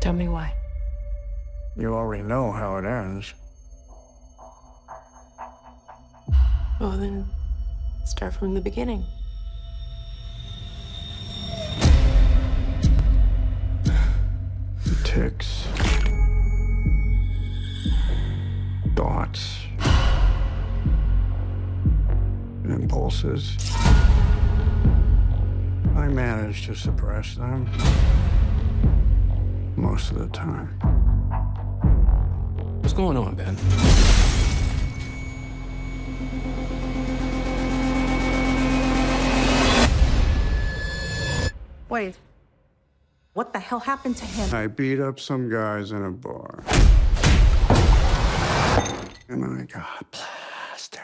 Tell me why. You already know how it ends. Well, then, start from the beginning. Ticks. Thoughts. Impulses. I manage to suppress them. Most of the time. What's going on, Ben? Wait. What the hell happened to him? I beat up some guys in a bar. And I got plastered.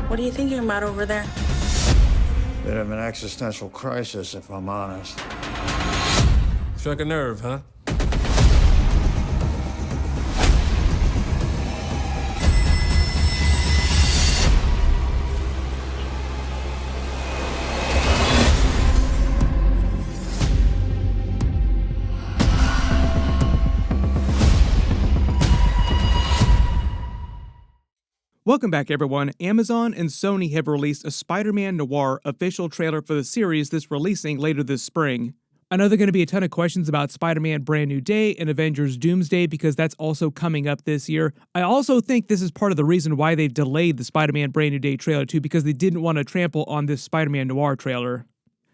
What are you thinking about over there? Bit of an existential crisis, if I'm honest. Struck a nerve, huh? Welcome back, everyone. Amazon and Sony have released a Spider-Man Noir official trailer for the series that's releasing later this spring. I know there are going to be a ton of questions about Spider-Man Brand New Day and Avengers Doomsday because that's also coming up this year. I also think this is part of the reason why they've delayed the Spider-Man Brand New Day trailer too, because they didn't want to trample on this Spider-Man Noir trailer.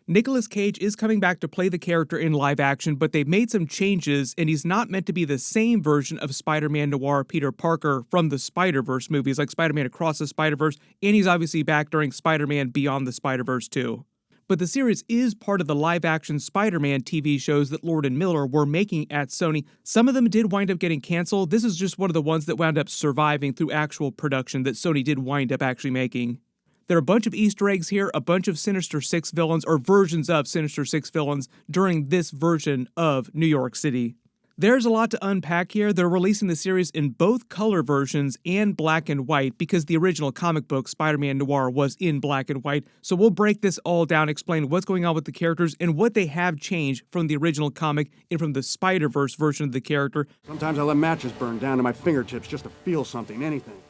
Nicolas Cage is coming back to play the character in live action, but they've made some changes, and he's not meant to be the same version of Spider-Man Noir Peter Parker from the Spider-Verse movies, like Spider-Man Across the Spider-Verse, and he's obviously back during Spider-Man Beyond the Spider-Verse too. But the series is part of the live-action Spider-Man TV shows that Lord and Miller were making at Sony. Some of them did wind up getting canceled. This is just one of the ones that wound up surviving through actual production that Sony did wind up actually making. There are a bunch of Easter eggs here, a bunch of Sinister Six villains, or versions of Sinister Six villains, during this version of New York City. There's a lot to unpack here. They're releasing the series in both color versions and black and white because the original comic book, Spider-Man Noir, was in black and white. So we'll break this all down, explain what's going on with the characters and what they have changed from the original comic and from the Spider-Verse version of the character. Sometimes I let matches burn down to my fingertips just to feel something, anything.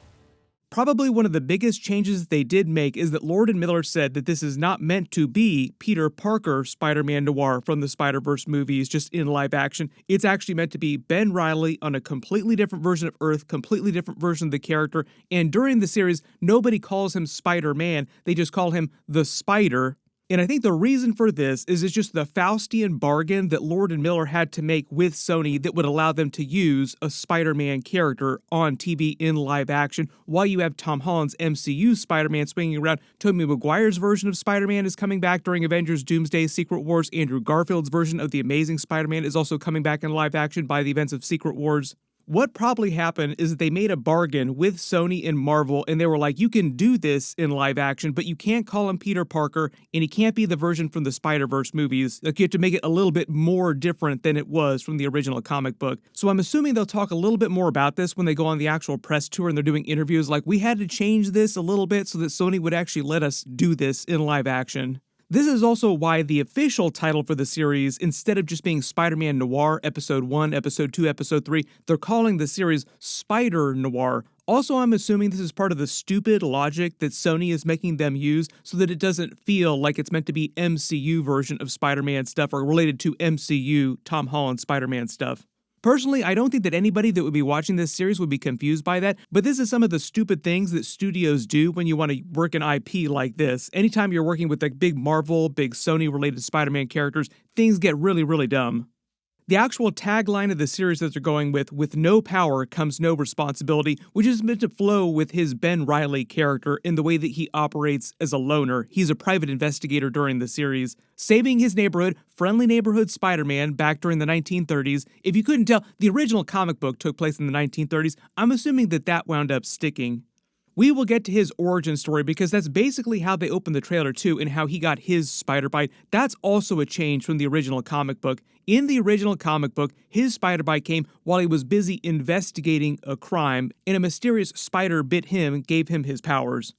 Probably one of the biggest changes that they did make is that Lord and Miller said that this is not meant to be Peter Parker Spider-Man Noir from the Spider-Verse movies just in live action. It's actually meant to be Ben Reilly on a completely different version of Earth, completely different version of the character, and during the series, nobody calls him Spider-Man, they just call him the Spider. And I think the reason for this is it's just the Faustian bargain that Lord and Miller had to make with Sony that would allow them to use a Spider-Man character on TV in live action while you have Tom Holland's MCU Spider-Man swinging around. Tobey Maguire's version of Spider-Man is coming back during Avengers Doomsday Secret Wars. Andrew Garfield's version of The Amazing Spider-Man is also coming back in live action by the events of Secret Wars. What probably happened is that they made a bargain with Sony and Marvel, and they were like, you can do this in live action, but you can't call him Peter Parker, and he can't be the version from the Spider-Verse movies. Like, you have to make it a little bit more different than it was from the original comic book. So I'm assuming they'll talk a little bit more about this when they go on the actual press tour and they're doing interviews, like, we had to change this a little bit so that Sony would actually let us do this in live action. This is also why the official title for the series, instead of just being Spider-Man Noir Episode 1, Episode 2, Episode 3, they're calling the series Spider Noir. Also, I'm assuming this is part of the stupid logic that Sony is making them use so that it doesn't feel like it's meant to be MCU version of Spider-Man stuff or related to MCU Tom Holland Spider-Man stuff. Personally, I don't think that anybody that would be watching this series would be confused by that, but this is some of the stupid things that studios do when you want to work an IP like this. Anytime you're working with like big Marvel, big Sony-related Spider-Man characters, things get really, really dumb. The actual tagline of the series that they're going with no power comes no responsibility, which is meant to flow with his Ben Reilly character in the way that he operates as a loner. He's a private investigator during the series, saving his neighborhood, friendly neighborhood Spider-Man back during the 1930s. If you couldn't tell, the original comic book took place in the 1930s. I'm assuming that wound up sticking. We will get to his origin story because that's basically how they opened the trailer too, and how he got his spider bite. That's also a change from the original comic book. In the original comic book, his spider bite came while he was busy investigating a crime, and a mysterious spider bit him and gave him his powers.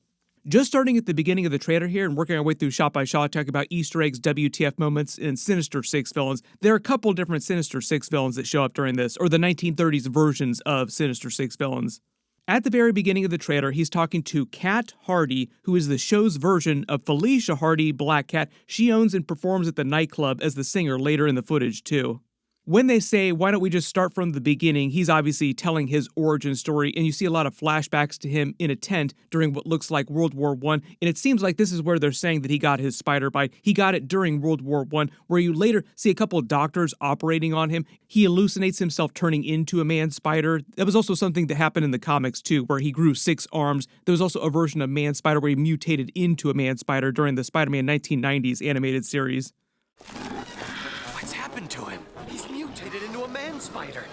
Just starting at the beginning of the trailer here and working our way through shot by shot, talking about Easter eggs, WTF moments, and Sinister Six villains, there are a couple different Sinister Six villains that show up during this, or the 1930s versions of Sinister Six villains. At the very beginning of the trailer, he's talking to Cat Hardy, who is the show's version of Felicia Hardy, Black Cat. She owns and performs at the nightclub as the singer later in the footage, too. When they say, why don't we just start from the beginning, he's obviously telling his origin story, and you see a lot of flashbacks to him in a tent during what looks like World War I, and it seems like this is where they're saying that he got his spider bite. He got it during World War I, where you later see a couple of doctors operating on him. He hallucinates himself turning into a man spider. That was also something that happened in the comics too, where he grew 6 arms. There was also a version of man spider where he mutated into a man spider during the Spider-Man 1990s animated series. What's happened to him? He's mutated into a man spider.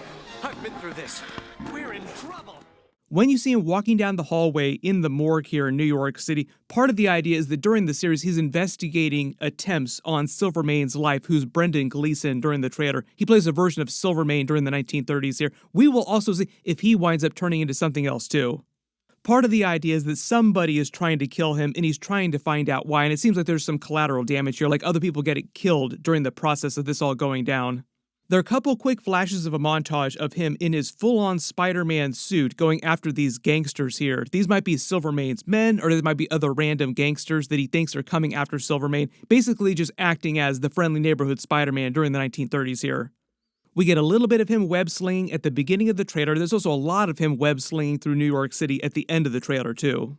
I've been through this. We're in trouble. When you see him walking down the hallway in the morgue here in New York City, part of the idea is that during the series, he's investigating attempts on Silvermane's life, who's Brendan Gleeson during the trailer. He plays a version of Silvermane during the 1930s here. We will also see if he winds up turning into something else too. Part of the idea is that somebody is trying to kill him, and he's trying to find out why, and it seems like there's some collateral damage here, like other people getting killed during the process of this all going down. There are a couple quick flashes of a montage of him in his full-on Spider-Man suit going after these gangsters here. These might be Silvermane's men, or there might be other random gangsters that he thinks are coming after Silvermane, basically just acting as the friendly neighborhood Spider-Man during the 1930s here. We get a little bit of him web-slinging at the beginning of the trailer. There's also a lot of him web-slinging through New York City at the end of the trailer, too.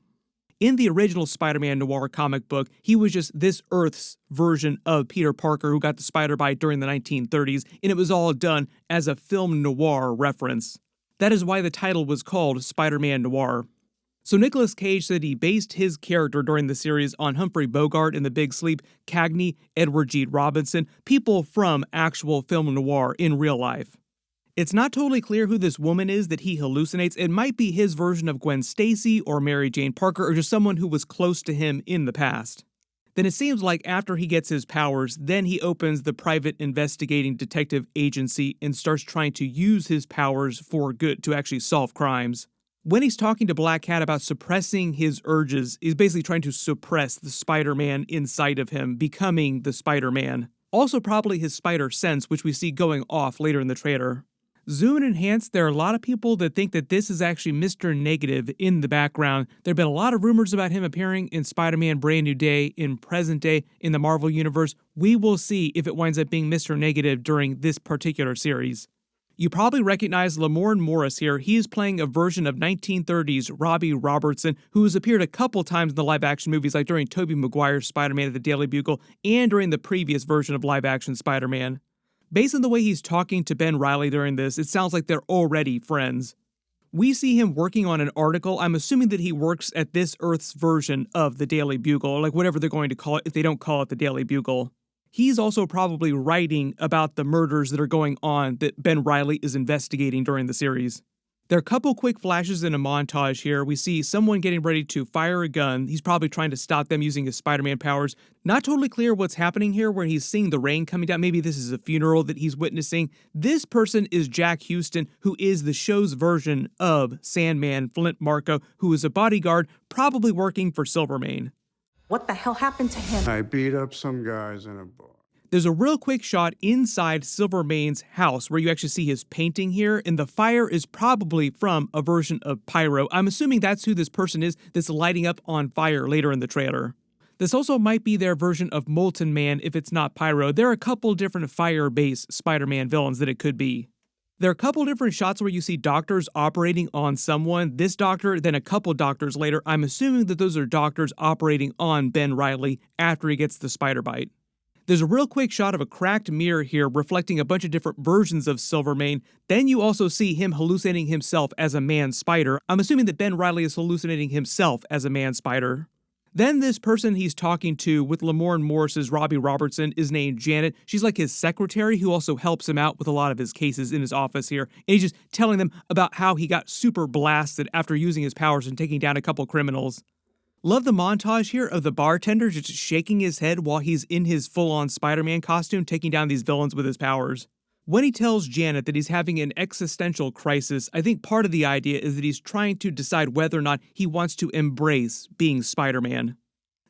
In the original Spider-Man Noir comic book, he was just this Earth's version of Peter Parker who got the spider bite during the 1930s, and it was all done as a film noir reference. That is why the title was called Spider-Man Noir. So Nicolas Cage said he based his character during the series on Humphrey Bogart in The Big Sleep, Cagney, Edward G. Robinson, people from actual film noir in real life. It's not totally clear who this woman is that he hallucinates. It might be his version of Gwen Stacy or Mary Jane Parker or just someone who was close to him in the past. Then it seems like after he gets his powers, then he opens the private investigating detective agency and starts trying to use his powers for good to actually solve crimes. When he's talking to Black Cat about suppressing his urges, he's basically trying to suppress the Spider-Man inside of him, becoming the Spider-Man. Also probably his spider sense, which we see going off later in the trailer. Zoom and enhance, there are a lot of people that think that this is actually Mr. Negative in the background. There have been a lot of rumors about him appearing in Spider-Man Brand New Day, in present day, in the Marvel Universe. We will see if it winds up being Mr. Negative during this particular series. You probably recognize Lamorne Morris here. He is playing a version of 1930s Robbie Robertson, who has appeared a couple times in the live-action movies, like during Tobey Maguire's Spider-Man at the Daily Bugle, and during the previous version of live-action Spider-Man. Based on the way he's talking to Ben Reilly during this, it sounds like they're already friends. We see him working on an article. I'm assuming that he works at this Earth's version of the Daily Bugle, or like whatever they're going to call it if they don't call it the Daily Bugle. He's also probably writing about the murders that are going on that Ben Reilly is investigating during the series. There are a couple quick flashes in a montage here. We see someone getting ready to fire a gun. He's probably trying to stop them using his Spider-Man powers. Not totally clear what's happening here, where he's seeing the rain coming down. Maybe this is a funeral that he's witnessing. This person is Jack Houston, who is the show's version of Sandman Flint Marko, who is a bodyguard, probably working for Silvermane. What the hell happened to him? I beat up some guys in a bar. There's a real quick shot inside Silvermane's house where you actually see his painting here, and the fire is probably from a version of Pyro. I'm assuming that's who this person is that's lighting up on fire later in the trailer. This also might be their version of Molten Man if it's not Pyro. There are a couple different fire-based Spider-Man villains that it could be. There are a couple different shots where you see doctors operating on someone. This doctor, then a couple doctors later. I'm assuming that those are doctors operating on Ben Reilly after he gets the spider bite. There's a real quick shot of a cracked mirror here reflecting a bunch of different versions of Silvermane. Then you also see him hallucinating himself as a man spider. I'm assuming that Ben Reilly is hallucinating himself as a man spider. Then this person he's talking to with Lamorne Morris's Robbie Robertson is named Janet. She's like his secretary who also helps him out with a lot of his cases in his office here. And he's just telling them about how he got super blasted after using his powers and taking down a couple criminals. Love the montage here of the bartender just shaking his head while he's in his full-on Spider-Man costume taking down these villains with his powers. When he tells Janet that he's having an existential crisis, I think part of the idea is that he's trying to decide whether or not he wants to embrace being Spider-Man.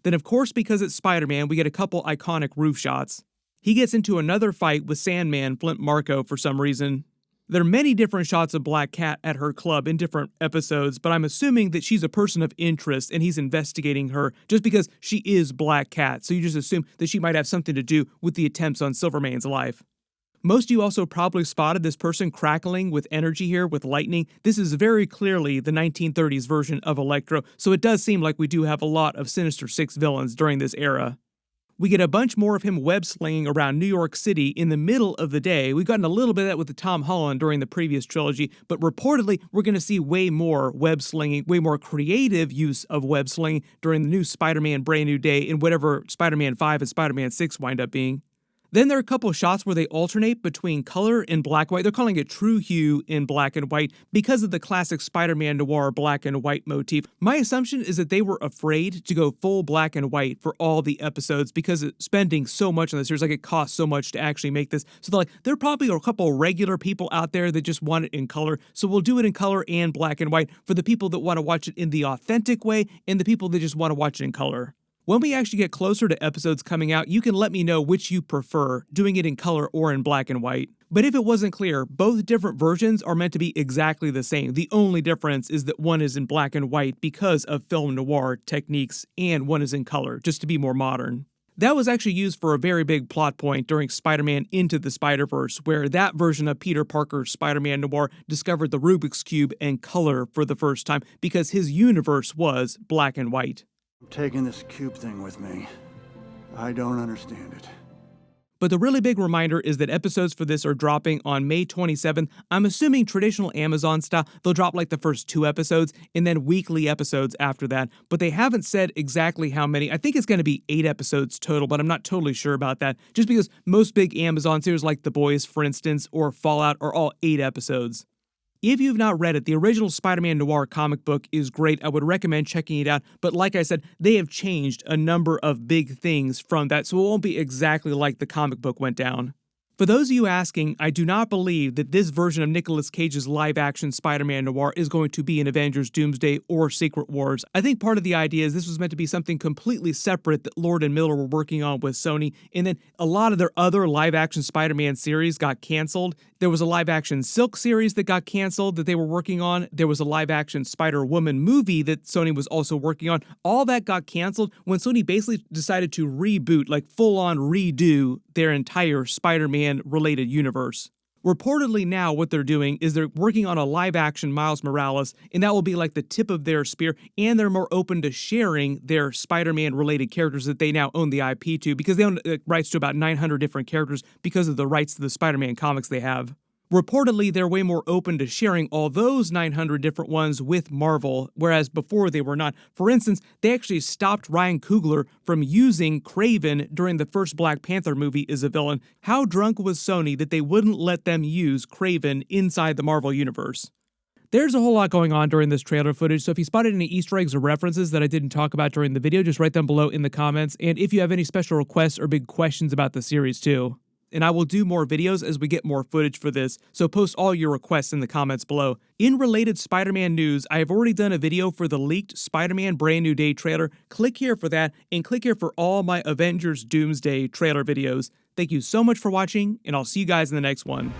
Then of course, because it's Spider-Man, we get a couple iconic roof shots. He gets into another fight with Sandman Flint Marko for some reason. There are many different shots of Black Cat at her club in different episodes, but I'm assuming that she's a person of interest and he's investigating her just because she is Black Cat, so you just assume that she might have something to do with the attempts on Silvermane's life. Most of you also probably spotted this person crackling with energy here with lightning. This is very clearly the 1930s version of Electro, so it does seem like we do have a lot of Sinister Six villains during this era. We get a bunch more of him web-slinging around New York City in the middle of the day. We've gotten a little bit of that with the Tom Holland during the previous trilogy, but reportedly we're going to see way more web-slinging, way more creative use of web-slinging during the new Spider-Man Brand New Day and whatever Spider-Man 5 and Spider-Man 6 wind up being. Then there are a couple of shots where they alternate between color and black and white. They're calling it true hue in black and white because of the classic Spider-Man Noir black and white motif. My assumption is that they were afraid to go full black and white for all the episodes because it's spending so much on the series, like it costs so much to actually make this. So they're like, there are probably a couple regular people out there that just want it in color, so we'll do it in color and black and white for the people that want to watch it in the authentic way and the people that just want to watch it in color. When we actually get closer to episodes coming out, you can let me know which you prefer, doing it in color or in black and white. But if it wasn't clear, both different versions are meant to be exactly the same. The only difference is that one is in black and white because of film noir techniques, and one is in color, just to be more modern. That was actually used for a very big plot point during Spider-Man Into the Spider-Verse, where that version of Peter Parker's Spider-Man Noir discovered the Rubik's Cube and color for the first time because his universe was black and white. I'm taking this cube thing with me. I don't understand it. But the really big reminder is that episodes for this are dropping on May 27th. I'm assuming traditional Amazon style, they'll drop like the first 2 episodes and then weekly episodes after that. But they haven't said exactly how many. I think it's going to be 8 episodes total, but I'm not totally sure about that. Just because most big Amazon series like The Boys, for instance, or Fallout are all 8 episodes. If you've not read it, the original Spider-Man Noir comic book is great. I would recommend checking it out. But like I said, they have changed a number of big things from that, so it won't be exactly like the comic book went down. For those of you asking, I do not believe that this version of Nicolas Cage's live-action Spider-Man Noir is going to be in Avengers Doomsday or Secret Wars. I think part of the idea is this was meant to be something completely separate that Lord and Miller were working on with Sony, and then a lot of their other live-action Spider-Man series got canceled. There was a live-action Silk series that got canceled that they were working on. There was a live-action Spider-Woman movie that Sony was also working on. All that got canceled when Sony basically decided to reboot, like full-on redo their entire Spider-Man related universe. Reportedly now what they're doing is they're working on a live-action Miles Morales, and that will be like the tip of their spear, and they're more open to sharing their Spider-Man related characters that they now own the IP to, because they own rights to about 900 different characters because of the rights to the Spider-Man comics they have. Reportedly, they're way more open to sharing all those 900 different ones with Marvel, whereas before they were not. For instance, they actually stopped Ryan Coogler from using Kraven during the first Black Panther movie as a villain. How drunk was Sony that they wouldn't let them use Kraven inside the Marvel Universe? There's a whole lot going on during this trailer footage, so if you spotted any Easter eggs or references that I didn't talk about during the video, just write them below in the comments, and if you have any special requests or big questions about the series too. And I will do more videos as we get more footage for this, so post all your requests in the comments below. In related Spider-Man news, I have already done a video for the leaked Spider-Man Brand New Day trailer. Click here for that, and click here for all my Avengers Doomsday trailer videos. Thank you so much for watching, and I'll see you guys in the next one.